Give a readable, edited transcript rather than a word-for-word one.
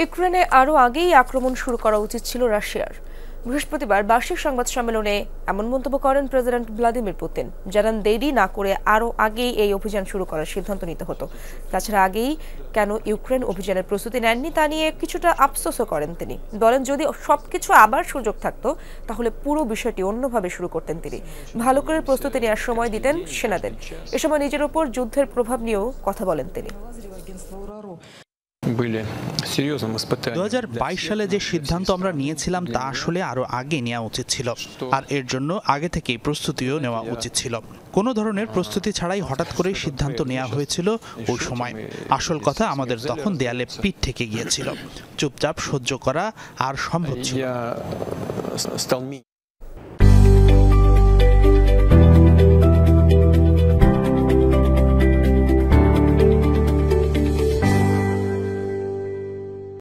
ইউক্রেনে আরও আগেই আক্রমণ শুরু করা উচিত ছিল রাশিয়ার। বৃহস্পতিবার বার্ষিক সংবাদ সম্মেলনে এমন মন্তব্য করেন প্রেসিডেন্ট ভ্লাদিমির পুতিন। জানান, দেরি না করে আরও আগেই এই অভিযান শুরু করার সিদ্ধান্ত নিতে হতো। তাছাড়া আগেই কেন ইউক্রেন অভিযানের প্রস্তুতি নেননি তা নিয়ে কিছুটা আফসোসও করেন তিনি। বলেন, যদি সবকিছু আবার সুযোগ থাকতো তাহলে পুরো বিষয়টি অন্যভাবে শুরু করতেন তিনি। ভালো করে প্রস্তুতি নেওয়ার সময় দিতেন সেনাদের। এ সময় নিজের ওপর যুদ্ধের প্রভাব নিয়েও কথা বলেন তিনি। 2022 সালে যে সিদ্ধান্ত আমরা নিয়েছিলাম তা আসলে আরো আগে নেওয়া উচিত ছিল, আর এর জন্য আগে থেকেই প্রস্তুতিও নেওয়া উচিত ছিল। কোনো ধরনের প্রস্তুতি ছাড়াই হঠাৎ করেই সিদ্ধান্ত নেওয়া হয়েছিল ওই সময়। আসল কথা, আমাদের তখন দেয়ালে পিঠ থেকে গিয়েছিল। চুপচাপ সহ্য করা আর সম্ভব ছিল।